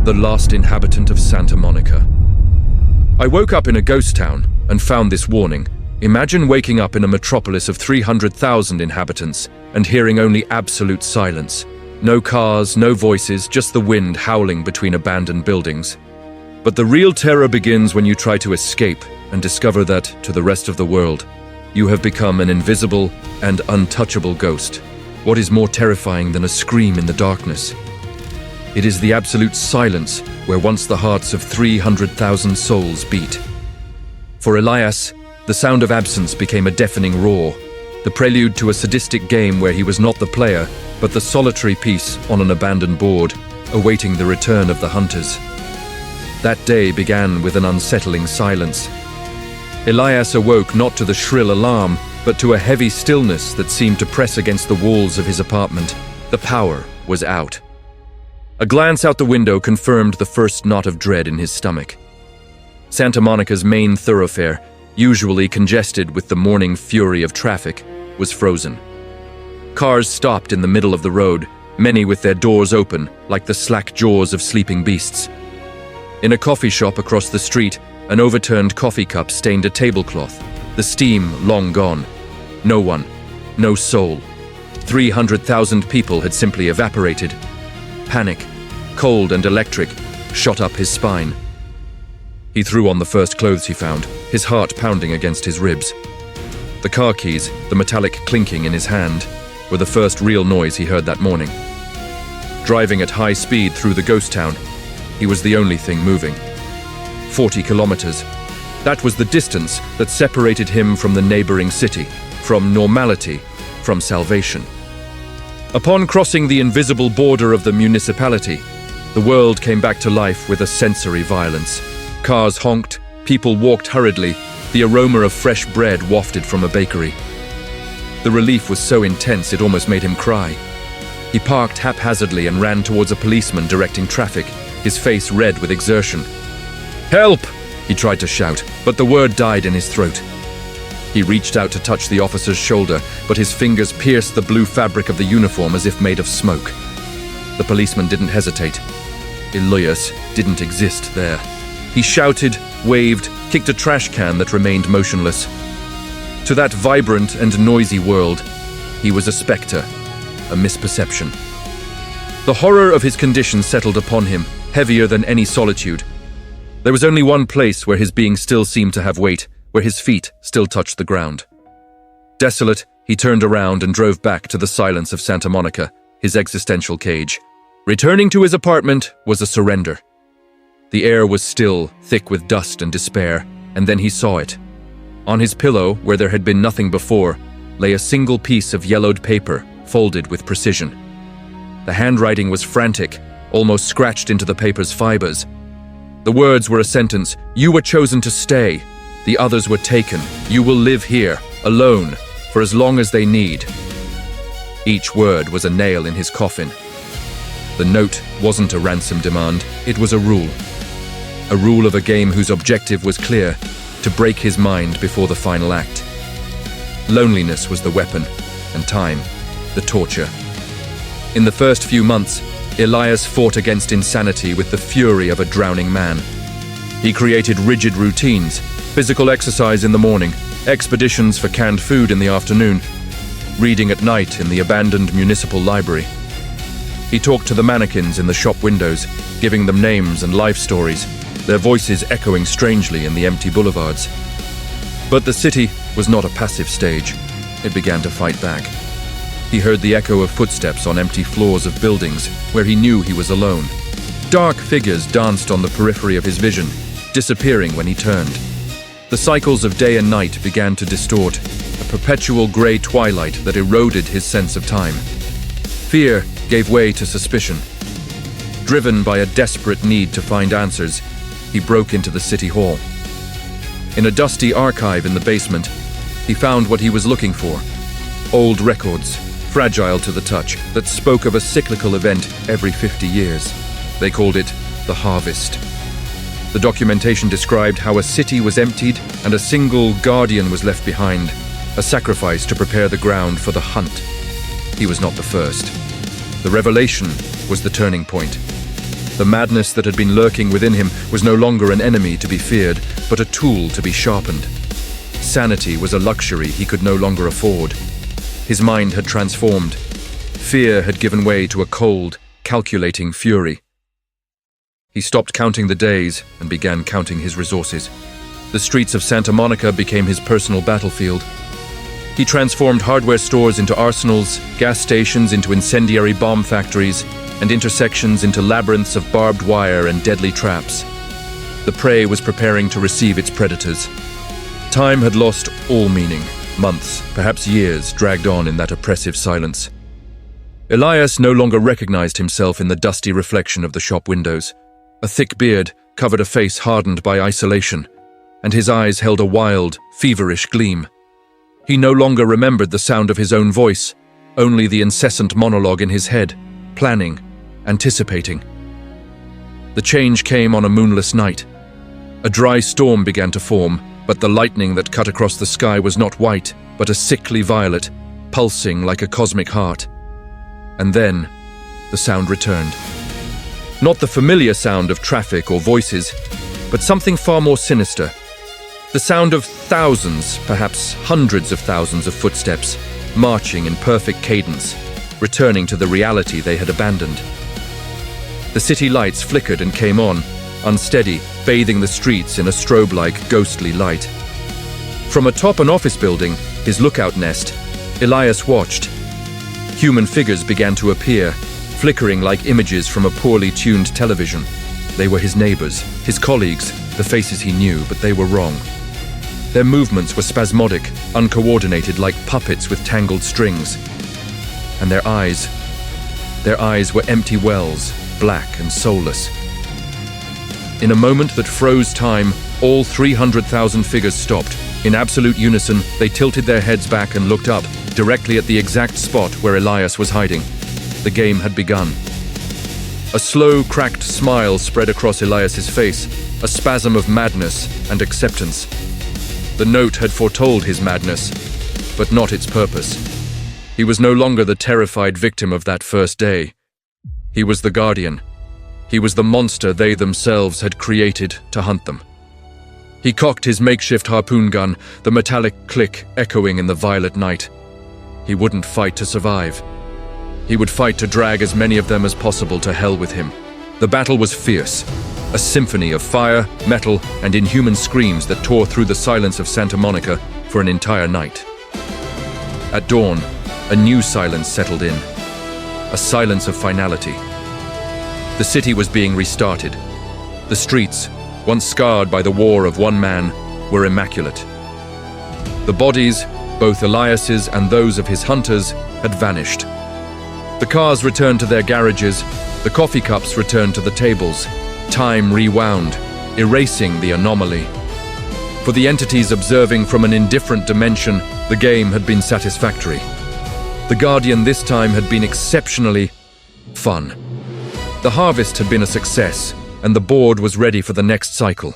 the last inhabitant of Santa Monica. I woke up in a ghost town and found this warning. Imagine waking up in a metropolis of 300,000 inhabitants and hearing only absolute silence. No cars, no voices, just the wind howling between abandoned buildings. But the real terror begins when you try to escape and discover that, to the rest of the world, you have become an invisible and untouchable ghost. What is more terrifying than a scream in the darkness? It is the absolute silence where once the hearts of 300,000 souls beat. For Elias, the sound of absence became a deafening roar, the prelude to a sadistic game where he was not the player, but the solitary piece on an abandoned board, awaiting the return of the hunters. That day began with an unsettling silence. Elias awoke not to the shrill alarm, but to a heavy stillness that seemed to press against the walls of his apartment. The power was out. A glance out the window confirmed the first knot of dread in his stomach. Santa Monica's main thoroughfare, usually congested with the morning fury of traffic, was frozen. Cars stopped in the middle of the road, many with their doors open, like the slack jaws of sleeping beasts. In a coffee shop across the street, an overturned coffee cup stained a tablecloth, the steam long gone. No one, no soul. 300,000 people had simply evaporated. Panic, cold and electric, shot up his spine. He threw on the first clothes he found, his heart pounding against his ribs. The car keys, the metallic clinking in his hand, were the first real noise he heard that morning. Driving at high speed through the ghost town, he was the only thing moving. 40 kilometers. That was the distance that separated him from the neighboring city, from normality, from salvation. Upon crossing the invisible border of the municipality, the world came back to life with a sensory violence. Cars honked, people walked hurriedly, the aroma of fresh bread wafted from a bakery. The relief was so intense it almost made him cry. He parked haphazardly and ran towards a policeman directing traffic, his face red with exertion. "Help!" he tried to shout, but the word died in his throat. He reached out to touch the officer's shoulder, but his fingers pierced the blue fabric of the uniform as if made of smoke. The policeman didn't hesitate. Elias didn't exist there. He shouted, waved, kicked a trash can that remained motionless. To that vibrant and noisy world, he was a specter, a misperception. The horror of his condition settled upon him, heavier than any solitude. There was only one place where his being still seemed to have weight, where his feet still touched the ground. Desolate, he turned around and drove back to the silence of Santa Monica, his existential cage. Returning to his apartment was a surrender. The air was still, thick with dust and despair, and then he saw it. On his pillow, where there had been nothing before, lay a single piece of yellowed paper, folded with precision. The handwriting was frantic, almost scratched into the paper's fibers. The words were a sentence: "You were chosen to stay. The others were taken. You will live here, alone, for as long as they need." Each word was a nail in his coffin. The note wasn't a ransom demand, it was a rule. A rule of a game whose objective was clear: to break his mind before the final act. Loneliness was the weapon, and time, the torture. In the first few months, Elias fought against insanity with the fury of a drowning man. He created rigid routines: physical exercise in the morning, expeditions for canned food in the afternoon, reading at night in the abandoned municipal library. He talked to the mannequins in the shop windows, giving them names and life stories, their voices echoing strangely in the empty boulevards. But the city was not a passive stage. It began to fight back. He heard the echo of footsteps on empty floors of buildings where he knew he was alone. Dark figures danced on the periphery of his vision, disappearing when he turned. The cycles of day and night began to distort, a perpetual grey twilight that eroded his sense of time. Fear gave way to suspicion. Driven by a desperate need to find answers, he broke into the city hall. In a dusty archive in the basement, he found what he was looking for: old records, fragile to the touch, that spoke of a cyclical event every 50 years. They called it the Harvest. The documentation described how a city was emptied and a single guardian was left behind, a sacrifice to prepare the ground for the hunt. He was not the first. The revelation was the turning point. The madness that had been lurking within him was no longer an enemy to be feared, but a tool to be sharpened. Sanity was a luxury he could no longer afford. His mind had transformed. Fear had given way to a cold, calculating fury. He stopped counting the days and began counting his resources. The streets of Santa Monica became his personal battlefield. He transformed hardware stores into arsenals, gas stations into incendiary bomb factories, and intersections into labyrinths of barbed wire and deadly traps. The prey was preparing to receive its predators. Time had lost all meaning. Months, perhaps years, dragged on in that oppressive silence. Elias no longer recognized himself in the dusty reflection of the shop windows. A thick beard covered a face hardened by isolation, and his eyes held a wild, feverish gleam. He no longer remembered the sound of his own voice, only the incessant monologue in his head, planning, anticipating. The change came on a moonless night. A dry storm began to form, but the lightning that cut across the sky was not white, but a sickly violet, pulsing like a cosmic heart. And then, the sound returned. Not the familiar sound of traffic or voices, but something far more sinister. The sound of thousands, perhaps hundreds of thousands of footsteps, marching in perfect cadence, returning to the reality they had abandoned. The city lights flickered and came on, unsteady, bathing the streets in a strobe-like, ghostly light. From atop an office building, his lookout nest, Elias watched. Human figures began to appear, flickering like images from a poorly tuned television. They were his neighbors, his colleagues, the faces he knew, but they were wrong. Their movements were spasmodic, uncoordinated like puppets with tangled strings. And their eyes were empty wells, black and soulless. In a moment that froze time, all 300,000 figures stopped. In absolute unison, they tilted their heads back and looked up, directly at the exact spot where Elias was hiding. The game had begun. A slow, cracked smile spread across Elias's face, a spasm of madness and acceptance. The note had foretold his madness, but not its purpose. He was no longer the terrified victim of that first day. He was the guardian. He was the monster they themselves had created to hunt them. He cocked his makeshift harpoon gun, the metallic click echoing in the violet night. He wouldn't fight to survive. He would fight to drag as many of them as possible to hell with him. The battle was fierce, a symphony of fire, metal, and inhuman screams that tore through the silence of Santa Monica for an entire night. At dawn, a new silence settled in, a silence of finality. The city was being restarted. The streets, once scarred by the war of one man, were immaculate. The bodies, both Elias's and those of his hunters, had vanished. The cars returned to their garages, the coffee cups returned to the tables. Time rewound, erasing the anomaly. For the entities observing from an indifferent dimension, the game had been satisfactory. The Guardian this time had been exceptionally fun. The harvest had been a success, and the board was ready for the next cycle.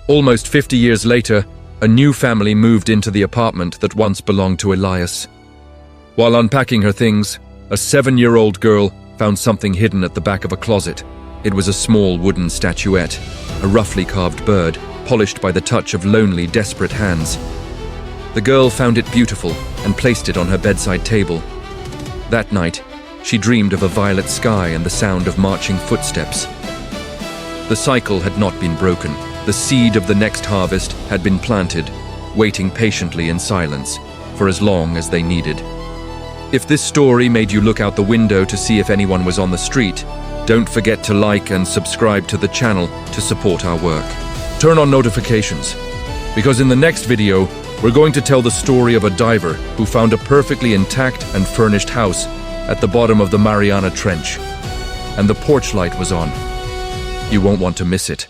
Almost 50 years later, a new family moved into the apartment that once belonged to Elias. While unpacking her things, a 7-year-old girl found something hidden at the back of a closet. It was a small wooden statuette, a roughly carved bird, polished by the touch of lonely, desperate hands. The girl found it beautiful and placed it on her bedside table. That night, she dreamed of a violet sky and the sound of marching footsteps. The cycle had not been broken. The seed of the next harvest had been planted, waiting patiently in silence for as long as they needed. If this story made you look out the window to see if anyone was on the street, don't forget to like and subscribe to the channel to support our work. Turn on notifications, because in the next video, we're going to tell the story of a diver who found a perfectly intact and furnished house at the bottom of the Mariana Trench, and the porch light was on. You won't want to miss it.